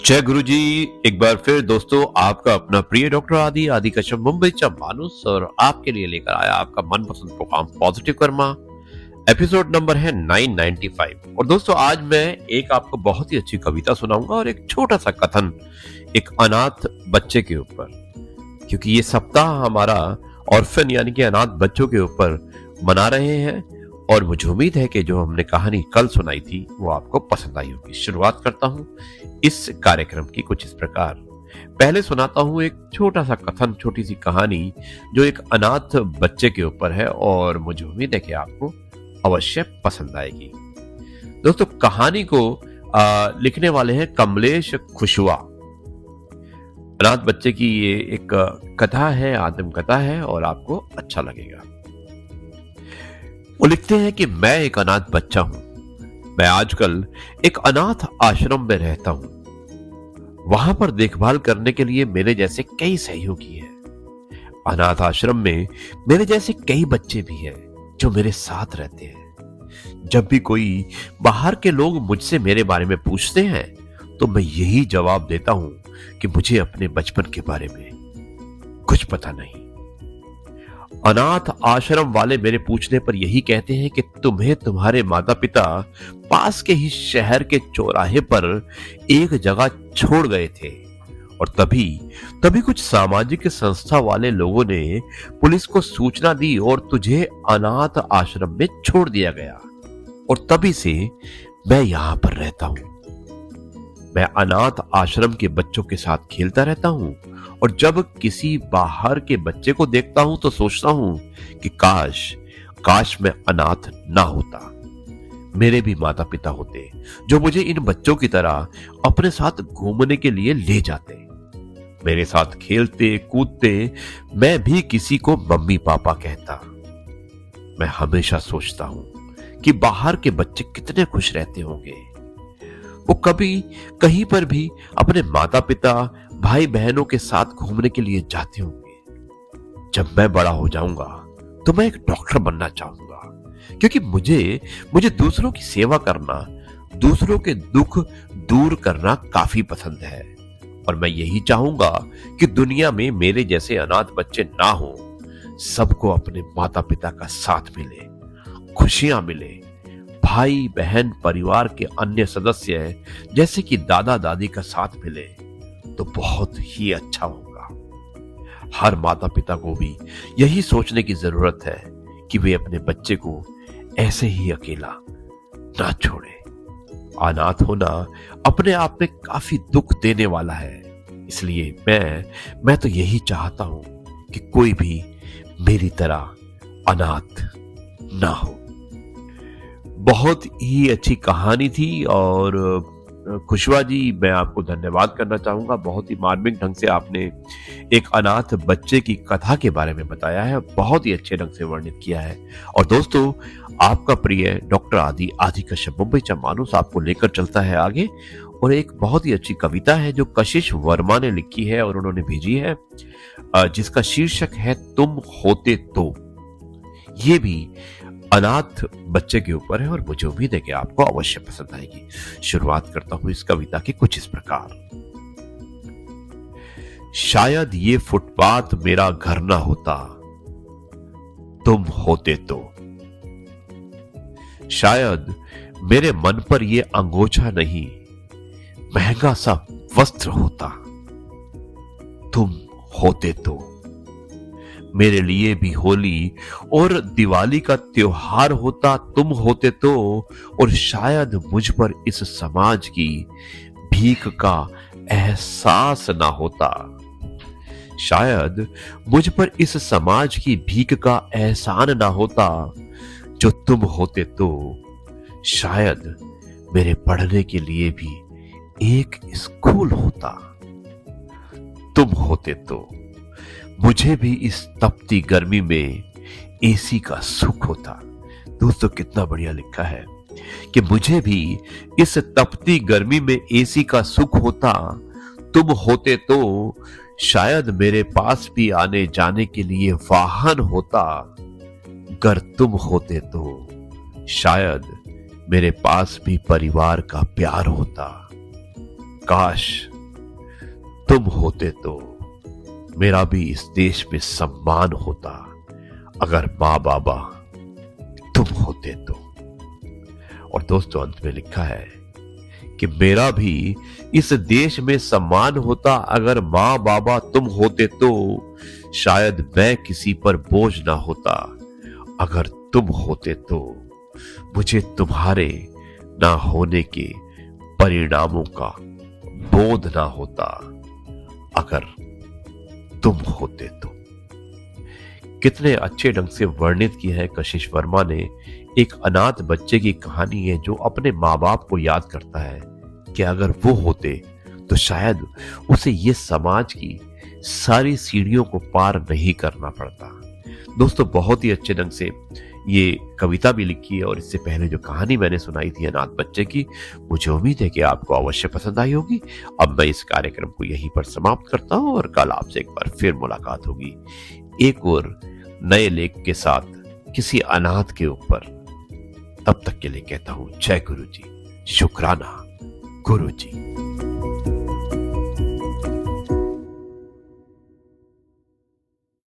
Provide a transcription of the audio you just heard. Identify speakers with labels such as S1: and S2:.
S1: जय गुरु जी। एक बार फिर दोस्तों आपका अपना प्रिय डॉक्टर आदि कश्यप मुंबईचा माणूस और आपके लिए लेकर आया आपका मनपसंद programme positive karma. Episode number है 995। और दोस्तों आज मैं एक आपको बहुत ही अच्छी कविता सुनाऊंगा और एक छोटा सा कथन एक अनाथ बच्चे के ऊपर, क्योंकि ये सप्ताह हमारा ऑर्फन यानी कि अनाथ बच्चों के ऊपर मना रहे हैं। और मुझे उम्मीद है कि जो हमने कहानी कल सुनाई थी वो आपको पसंद आई होगी। शुरुआत करता हूं इस कार्यक्रम की कुछ इस प्रकार। पहले सुनाता हूं एक छोटा सा कथन, छोटी सी कहानी जो एक अनाथ बच्चे के ऊपर है और मुझे उम्मीद है कि आपको अवश्य पसंद आएगी। दोस्तों कहानी को लिखने वाले हैं कमलेश खुशवा। अनाथ बच्चे की ये एक कथा है, आत्मकथा है और आपको अच्छा लगेगा। वो लिखते हैं कि मैं एक अनाथ बच्चा हूं। मैं आजकल एक अनाथ आश्रम में रहता हूं। वहां पर देखभाल करने के लिए मेरे जैसे कई सहयोगी हैं। अनाथ आश्रम में मेरे जैसे कई बच्चे भी हैं जो मेरे साथ रहते हैं। जब भी कोई बाहर के लोग मुझसे मेरे बारे में पूछते हैं तो मैं यही जवाब देता हूं कि मुझे अपने बचपन के बारे में कुछ पता नहीं। अनाथ आश्रम वाले मेरे पूछने पर यही कहते हैं कि तुम्हें तुम्हारे माता पिता पास के ही शहर के चौराहे पर एक जगह छोड़ गए थे और तभी कुछ सामाजिक संस्था वाले लोगों ने पुलिस को सूचना दी और तुझे अनाथ आश्रम में छोड़ दिया गया। और तभी से मैं यहां पर रहता हूं। मैं अनाथ आश्रम के बच्चों के साथ खेलता रहता हूं और जब किसी बाहर के बच्चे को देखता हूं तो सोचता हूं कि काश मैं अनाथ ना होता। मेरे भी माता पिता होते जो मुझे इन बच्चों की तरह अपने साथ घूमने के लिए ले जाते, मेरे साथ खेलते कूदते। मैं भी किसी को मम्मी पापा कहता। मैं हमेशा सोचता हूं कि बाहर के बच्चे कितने खुश रहते होंगे। वो कभी कहीं पर भी अपने माता पिता भाई बहनों के साथ घूमने के लिए जाते होंगे। जब मैं बड़ा हो जाऊंगा तो मैं एक डॉक्टर बनना चाहूंगा, क्योंकि मुझे दूसरों की सेवा करना, दूसरों के दुख दूर करना काफी पसंद है। और मैं यही चाहूंगा कि दुनिया में मेरे जैसे अनाथ बच्चे ना हो, सबको अपने माता पिता का साथ मिले, खुशियां मिले, भाई बहन परिवार के अन्य सदस्य जैसे कि दादा दादी का साथ मिले तो बहुत ही अच्छा होगा। हर माता पिता को भी यही सोचने की जरूरत है कि वे अपने बच्चे को ऐसे ही अकेला ना छोड़े। अनाथ होना अपने आप में काफी दुख देने वाला है, इसलिए मैं तो यही चाहता हूं कि कोई भी मेरी तरह अनाथ ना हो। बहुत ही अच्छी कहानी थी और खुशवा जी मैं आपको धन्यवाद करना चाहूंगा। बहुत ही मार्मिक ढंग से आपने एक अनाथ बच्चे की कथा के बारे में बताया है, बहुत ही अच्छे ढंग से वर्णित किया है। और दोस्तों आपका प्रिय डॉक्टर आदि कश्यप मुंबईचा माणूस आपको लेकर चलता है आगे। और एक बहुत ही अच्छी कविता है जो कशिश वर्मा ने लिखी है और उन्होंने भेजी है, जिसका शीर्षक है तुम होते तो। ये भी अनाथ बच्चे के ऊपर है और मुझे उम्मीद है कि आपको अवश्य पसंद आएगी। शुरुआत करता हूं इस कविता की कुछ इस प्रकार। शायद ये फुटपाथ मेरा घर ना होता, तुम होते तो। शायद मेरे मन पर ये अंगोछा नहीं, महंगा सा वस्त्र होता, तुम होते तो। मेरे लिए भी होली और दिवाली का त्योहार होता, तुम होते तो। और शायद मुझ पर इस समाज की भीख का एहसास ना होता। शायद मुझ पर इस समाज की भीख का एहसान ना होता, जो तुम होते तो। शायद मेरे पढ़ने के लिए भी एक स्कूल होता, तुम होते तो। मुझे भी इस तपती गर्मी में एसी का सुख होता। दोस्तों कितना बढ़िया लिखा है कि मुझे भी इस तपती गर्मी में एसी का सुख होता, तुम होते तो। शायद मेरे पास भी आने जाने के लिए वाहन होता, अगर तुम होते तो। शायद मेरे पास भी परिवार का प्यार होता, काश तुम होते तो मेरा भी इस देश में सम्मान होता, अगर माँ बाबा तुम होते तो। और दोस्तों अंत में लिखा है कि मेरा भी इस देश में सम्मान होता, अगर माँ बाबा तुम होते तो। शायद मैं किसी पर बोझ ना होता, अगर तुम होते तो। मुझे तुम्हारे ना होने के परिणामों का बोध ना होता, अगर तुम होते तो। कितने अच्छे ढंग से वर्णित किया है कशिश वर्मा ने। एक अनाथ बच्चे की कहानी है जो अपने माँ बाप को याद करता है कि अगर वो होते तो शायद उसे ये समाज की सारी सीढ़ियों को पार नहीं करना पड़ता। दोस्तों बहुत ही अच्छे ढंग से ये कविता भी लिखी है, और इससे पहले जो कहानी मैंने सुनाई थी अनाथ बच्चे की, मुझे उम्मीद है कि आपको अवश्य पसंद आई होगी। अब मैं इस कार्यक्रम को यहीं पर समाप्त करता हूं और कल आपसे एक बार फिर मुलाकात होगी एक और नए लेख के साथ किसी अनाथ के ऊपर। तब तक के लिए कहता हूं जय गुरु जी, शुक्राना गुरु जी।